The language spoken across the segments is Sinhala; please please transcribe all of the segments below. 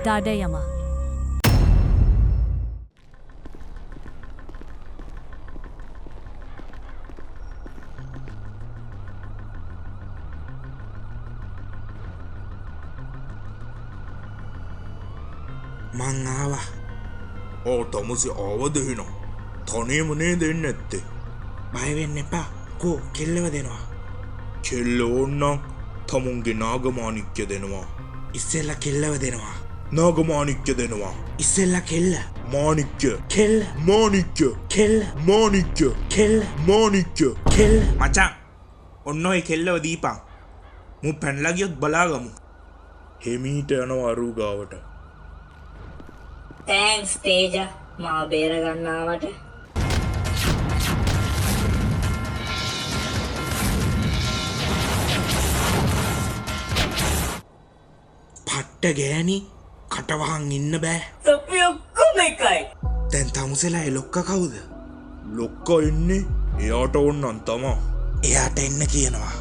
දඩයම මං ආවා. ඕ තමුසි ආවද එහෙනම්? තනියම නේද එන්නේ නැත්තේ? බය වෙන්න එපා. කෝ කෙල්ලව දෙනවා. කෙල්ල ඕන්නම් තමුන්ගේ නාගමාණික්‍ය දෙනවා. ඉස්සෙල්ලා කෙල්ලව දෙනවා. නාගමාණික්‍ය දෙනවා. ඉස්සෙල්ලා කෙල්ල. මාණික්‍ය. කෙල්ල. මාණික්‍ය. කෙල්ල. මාණික්‍ය. කෙල්ල. මාණික්‍ය. කෙල්ල. මචං ඔන්න ඔය කෙල්ලව දීපන්. මු පැනලා ගියොත් බලාගමු. හෙමීට යනවා අරු ගාවට. තෑන්ක්ස් තේජා මාව බේර ගන්නාවට. පට්ට ගෑණි කටවහන් ඉන්න බෑ. අපි ඔක්කොම එකයි. දැන් තමුසෙලා ඒ ලොක්ක කවුද? ලොක්කා ඉන්නේ එයාට ඕන්නම් තමා. එයාට එන්න කියනවා.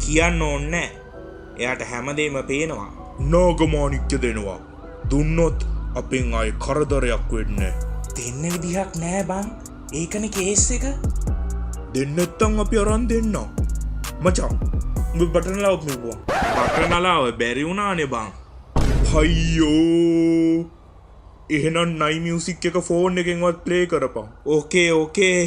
කියන්න ඕනේ එයාට හැමදේම පේනවා. නාගමාණික්‍ය දෙනවා. දුන්නොත් අපෙන් ආයේ කරදරයක් වෙන්නේ. දෙන්න විදිහක් නෑ බං. ඒකනේ කේස් එක. දෙන්න නැත්තම් අපි අරන් දෙන්න. මචං උඹ බටන් ලාව මෙවුවා. බටන් ලාව බැරි වුණානේ බං. අයියෝ. එහෙනම් නයි මියුසික් එක ෆෝන් එකෙන්වත් ප්ලේ කරපන්. ඕකේ ඕකේ.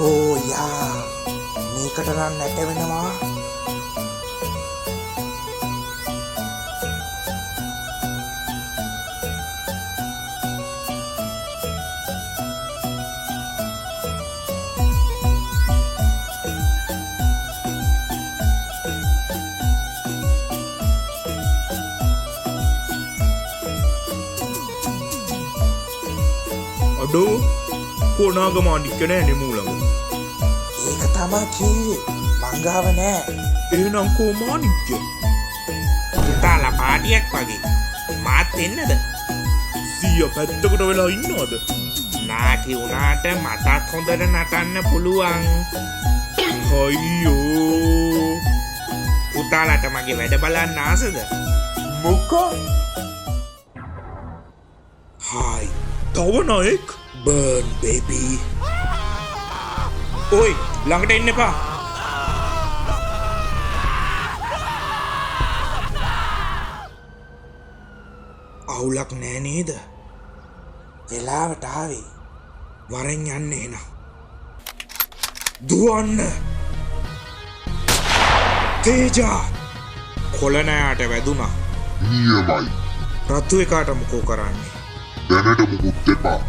ඕ යා මේකට නම් නැට වෙනවා. අඩෝ කොනාගමාණික්‍ය නෑනේ මූලම. ඒක තමා කිව්වේ. මංගාව නෑ. එහෙනම් කෝ මාණික්‍ය? පුතාලා පාටියක් වගේ. මාත් එන්නද? සීයා පැත්තකට වෙලා ඉන්නවද? නාකි උනාට මටත් හොඳට නටන්න පුළුවන්. අයියෝ. පුතාලට මගේ වැඩ බලන්න ආසද? මොකෝ? හායි. තව නයෙක්? Burn baby. ඔයි ළඟට එන්න එපා. අවුලක් නෑ නේද? වෙලාවට ආවේ. වරෙන් යන්න එන. දුවන්න. තේජා. කොළනෑට වැදුනා. නියමයි. රතු එකාට මොකෝ කරන්නේ? දැනට මුකුත් එපා.